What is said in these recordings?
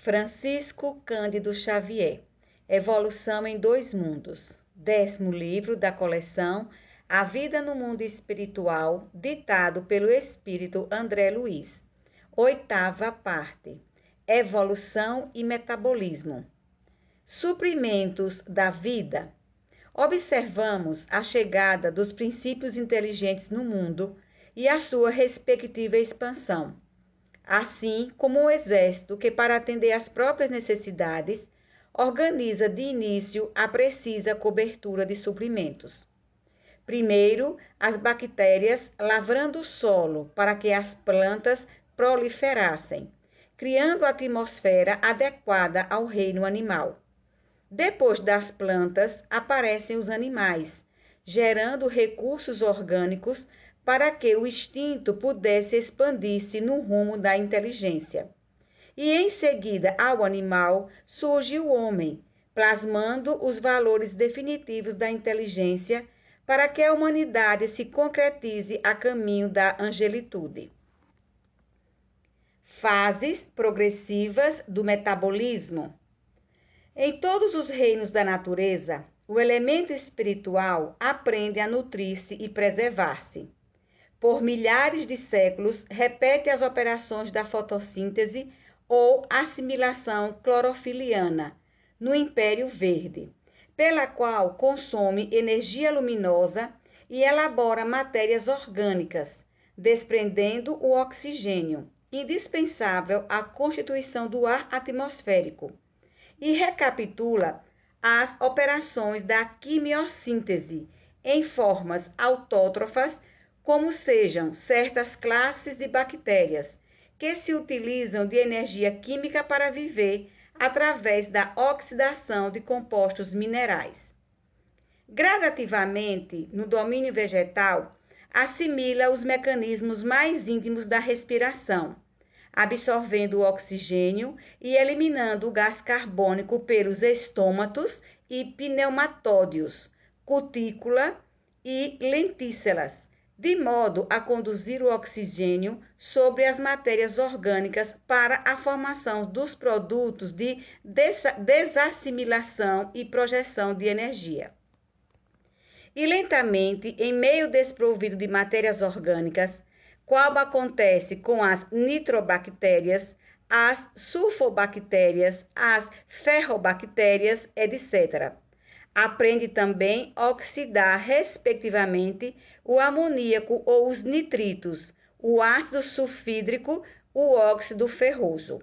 Francisco Cândido Xavier, Evolução em Dois Mundos, 10º livro da coleção A Vida no Mundo Espiritual, ditado pelo Espírito André Luiz. 8ª parte, Evolução e Metabolismo. Suprimentos da vida. Observamos a chegada dos princípios inteligentes no mundo e a sua respectiva expansão, assim como o exército que, para atender às próprias necessidades, organiza de início a precisa cobertura de suprimentos. Primeiro, as bactérias lavrando o solo para que as plantas proliferassem, criando a atmosfera adequada ao reino animal. Depois das plantas, aparecem os animais, gerando recursos orgânicos para que o instinto pudesse expandir-se no rumo da inteligência. E em seguida ao animal surge o homem, plasmando os valores definitivos da inteligência para que a humanidade se concretize a caminho da angelitude. Fases progressivas do metabolismo. Em todos os reinos da natureza, o elemento espiritual aprende a nutrir-se e preservar-se. Por milhares de séculos, repete as operações da fotossíntese ou assimilação clorofiliana no Império Verde, pela qual consome energia luminosa e elabora matérias orgânicas, desprendendo o oxigênio, indispensável à constituição do ar atmosférico, e recapitula as operações da quimiossíntese em formas autótrofas, como sejam certas classes de bactérias que se utilizam de energia química para viver através da oxidação de compostos minerais. Gradativamente, no domínio vegetal, assimila os mecanismos mais íntimos da respiração, absorvendo o oxigênio e eliminando o gás carbônico pelos estômatos e pneumatódios, cutícula e lentícelas, de modo a conduzir o oxigênio sobre as matérias orgânicas para a formação dos produtos de desassimilação e projeção de energia. E lentamente, em meio desprovido de matérias orgânicas, qual acontece com as nitrobactérias, as sulfobactérias, as ferrobactérias, etc. Aprende também a oxidar, respectivamente, o amoníaco ou os nitritos, o ácido sulfídrico, o óxido ferroso.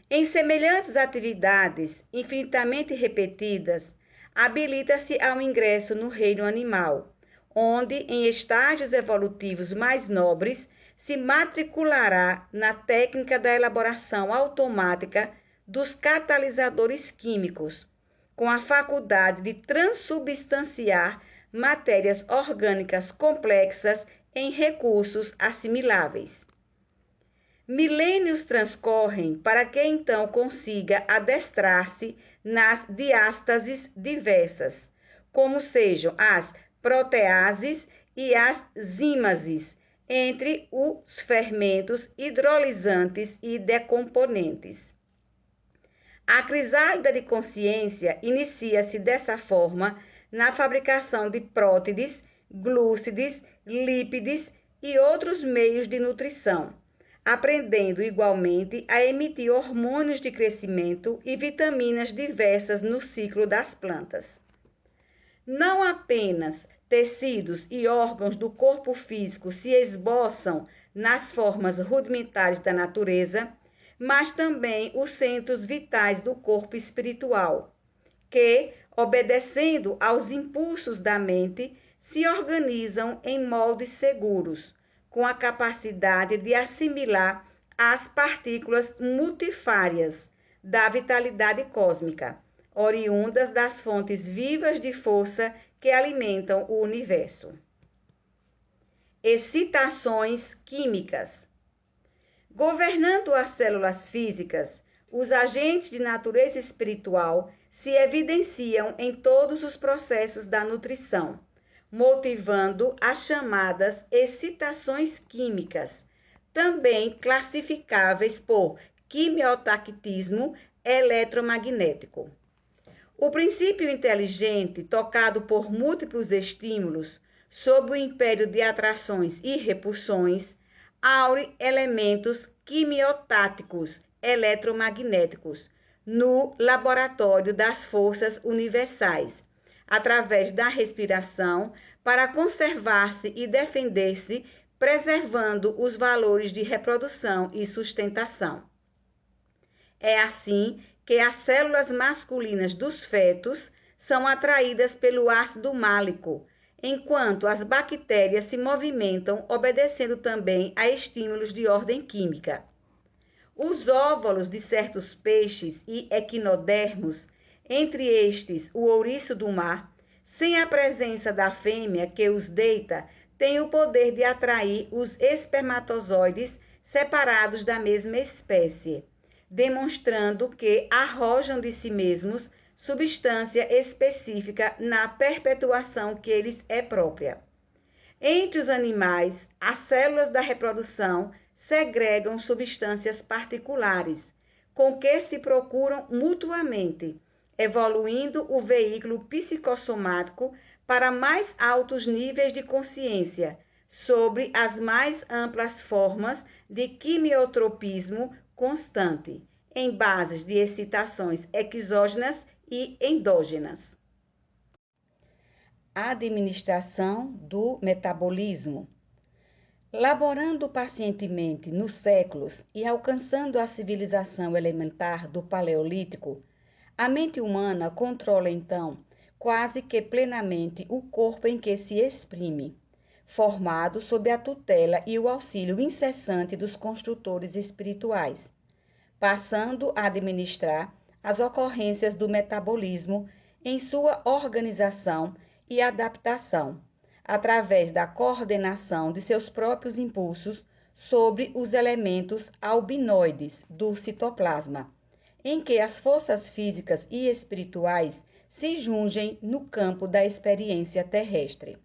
Em semelhantes atividades, infinitamente repetidas, habilita-se ao ingresso no reino animal, onde, em estágios evolutivos mais nobres, se matriculará na técnica da elaboração automática dos catalisadores químicos, com a faculdade de transubstanciar matérias orgânicas complexas em recursos assimiláveis. Milênios transcorrem para que então consiga adestrar-se nas diástases diversas, como sejam as proteases e as zimases, entre os fermentos hidrolisantes e decomponentes. A crisálida de consciência inicia-se dessa forma na fabricação de prótides, glúcides, lípides e outros meios de nutrição, aprendendo igualmente a emitir hormônios de crescimento e vitaminas diversas no ciclo das plantas. Não apenas tecidos e órgãos do corpo físico se esboçam nas formas rudimentares da natureza, mas também os centros vitais do corpo espiritual, que, obedecendo aos impulsos da mente, se organizam em moldes seguros, com a capacidade de assimilar as partículas multifárias da vitalidade cósmica, oriundas das fontes vivas de força que alimentam o universo. Excitações químicas. Governando as células físicas, os agentes de natureza espiritual se evidenciam em todos os processos da nutrição, motivando as chamadas excitações químicas, também classificáveis por quimiotactismo eletromagnético. O princípio inteligente, tocado por múltiplos estímulos, sob o império de atrações e repulsões, aure elementos quimiotáticos eletromagnéticos no laboratório das forças universais, através da respiração, para conservar-se e defender-se, preservando os valores de reprodução e sustentação. É assim que as células masculinas dos fetos são atraídas pelo ácido málico, enquanto as bactérias se movimentam obedecendo também a estímulos de ordem química. Os óvulos de certos peixes e equinodermos, entre estes o ouriço do mar, sem a presença da fêmea que os deita, têm o poder de atrair os espermatozoides separados da mesma espécie, demonstrando que arrojam de si mesmos substância específica na perpetuação que lhes é própria. Entre os animais, as células da reprodução segregam substâncias particulares, com que se procuram mutuamente, evoluindo o veículo psicossomático para mais altos níveis de consciência sobre as mais amplas formas de quimiotropismo constante, em bases de excitações exógenas e endógenas. Administração do metabolismo. Laborando pacientemente nos séculos e alcançando a civilização elementar do Paleolítico, a mente humana controla então quase que plenamente o corpo em que se exprime, formado sob a tutela e o auxílio incessante dos construtores espirituais, passando a administrar as ocorrências do metabolismo em sua organização e adaptação, através da coordenação de seus próprios impulsos sobre os elementos albinoides do citoplasma, em que as forças físicas e espirituais se jungem no campo da experiência terrestre.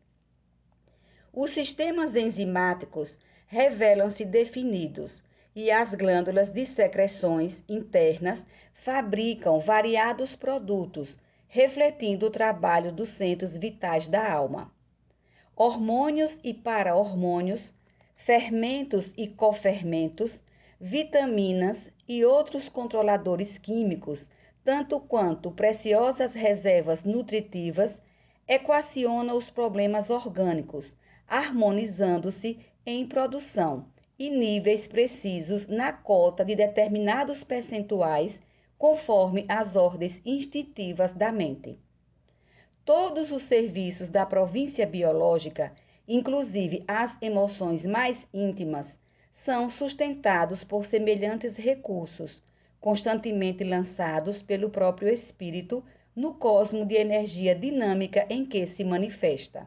Os sistemas enzimáticos revelam-se definidos e as glândulas de secreções internas fabricam variados produtos, refletindo o trabalho dos centros vitais da alma. Hormônios e para-hormônios, fermentos e cofermentos, vitaminas e outros controladores químicos, tanto quanto preciosas reservas nutritivas, equacionam os problemas orgânicos, harmonizando-se em produção e níveis precisos na cota de determinados percentuais, conforme as ordens instintivas da mente. Todos os serviços da província biológica, inclusive as emoções mais íntimas, são sustentados por semelhantes recursos, constantemente lançados pelo próprio espírito no cosmo de energia dinâmica em que se manifesta.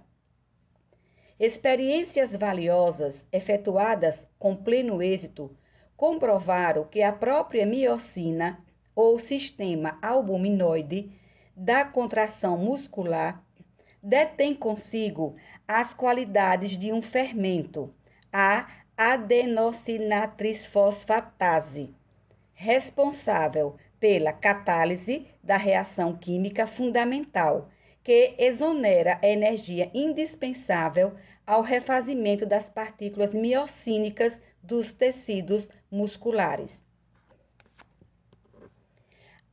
Experiências valiosas, efetuadas com pleno êxito, comprovaram que a própria miocina, ou sistema albuminoide, da contração muscular, detém consigo as qualidades de um fermento, a adenocinatrifosfatase, responsável pela catálise da reação química fundamental, que exonera a energia indispensável ao refazimento das partículas miocínicas dos tecidos musculares.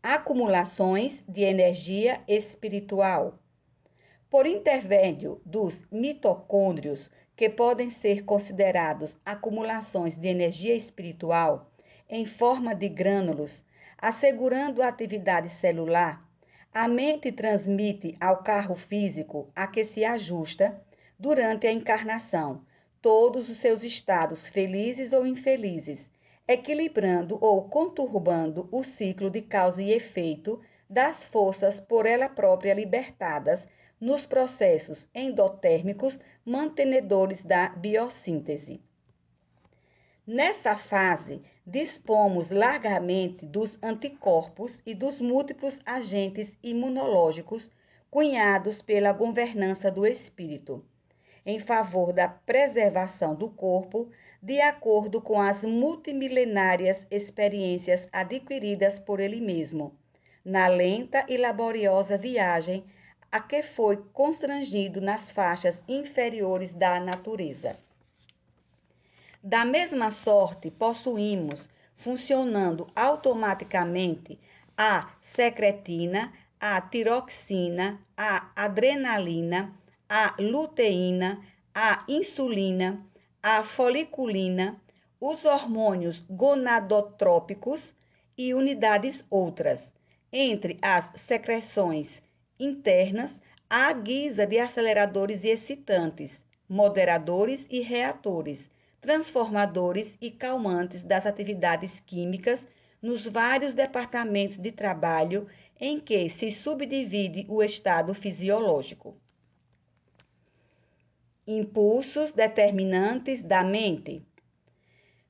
Acumulações de energia espiritual. Por intermédio dos mitocôndrios, que podem ser considerados acumulações de energia espiritual, em forma de grânulos, assegurando a atividade celular, a mente transmite ao carro físico a que se ajusta, durante a encarnação, todos os seus estados felizes ou infelizes, equilibrando ou conturbando o ciclo de causa e efeito das forças por ela própria libertadas nos processos endotérmicos mantenedores da biossíntese. Nessa fase, dispomos largamente dos anticorpos e dos múltiplos agentes imunológicos cunhados pela governança do espírito. em favor da preservação do corpo, de acordo com as multimilenárias experiências adquiridas por ele mesmo, na lenta e laboriosa viagem a que foi constrangido nas faixas inferiores da natureza. Da mesma sorte, possuímos, funcionando automaticamente, a secretina, a tiroxina, a adrenalina, a luteína, a insulina, a foliculina, os hormônios gonadotrópicos e unidades outras, entre as secreções internas, à guisa de aceleradores e excitantes, moderadores e reatores, transformadores e calmantes das atividades químicas nos vários departamentos de trabalho em que se subdivide o estado fisiológico. Impulsos determinantes da mente.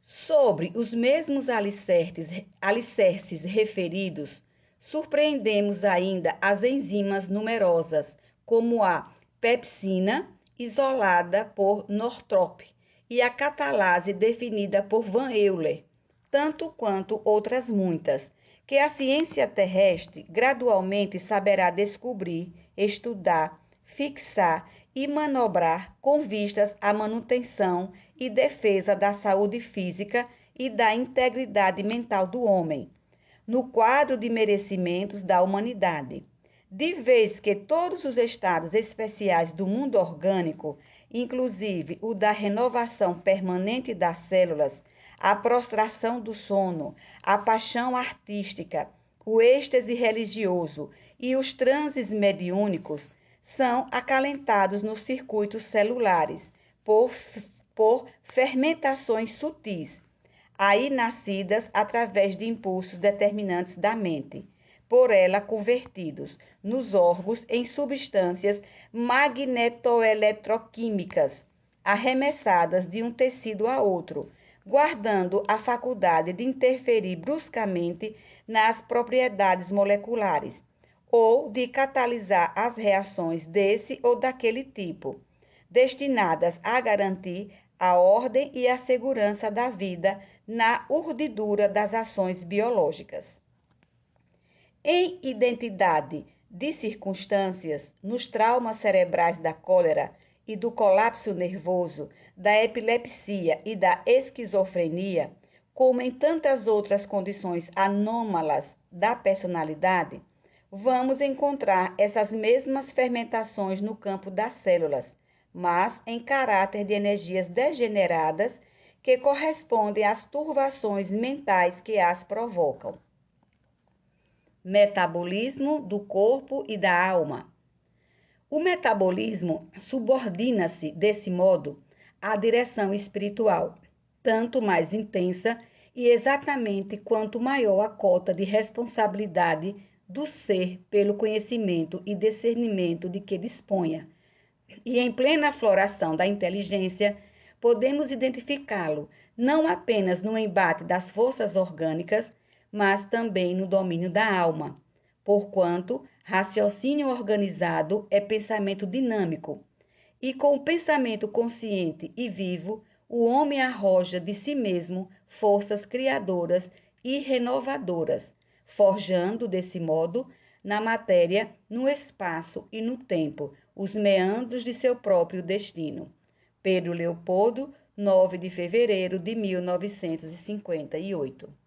Sobre os mesmos alicerces referidos, surpreendemos ainda as enzimas numerosas, como a pepsina, isolada por Northrop, e a catalase definida por Van Euler, tanto quanto outras muitas, que a ciência terrestre gradualmente saberá descobrir, estudar, fixar e manobrar com vistas à manutenção e defesa da saúde física e da integridade mental do homem, no quadro de merecimentos da humanidade, de vez que todos os estados especiais do mundo orgânico, inclusive o da renovação permanente das células, a prostração do sono, a paixão artística, o êxtase religioso e os transes mediúnicos, são acalentados nos circuitos celulares por fermentações sutis, aí nascidas através de impulsos determinantes da mente, por ela convertidos nos órgãos em substâncias magnetoeletroquímicas, arremessadas de um tecido a outro, guardando a faculdade de interferir bruscamente nas propriedades moleculares, ou de catalisar as reações desse ou daquele tipo, destinadas a garantir a ordem e a segurança da vida na urdidura das ações biológicas. Em identidade de circunstâncias, nos traumas cerebrais da cólera e do colapso nervoso, da epilepsia e da esquizofrenia, como em tantas outras condições anômalas da personalidade, vamos encontrar essas mesmas fermentações no campo das células, mas em caráter de energias degeneradas que correspondem às turvações mentais que as provocam. Metabolismo do corpo e da alma. O metabolismo subordina-se, desse modo, à direção espiritual, tanto mais intensa e exatamente quanto maior a cota de responsabilidade do ser pelo conhecimento e discernimento de que disponha. E em plena floração da inteligência, podemos identificá-lo não apenas no embate das forças orgânicas, mas também no domínio da alma, porquanto raciocínio organizado é pensamento dinâmico, e com o pensamento consciente e vivo, o homem arroja de si mesmo forças criadoras e renovadoras, forjando, desse modo, na matéria, no espaço e no tempo, os meandros de seu próprio destino. Pedro Leopoldo, 9 de fevereiro de 1958.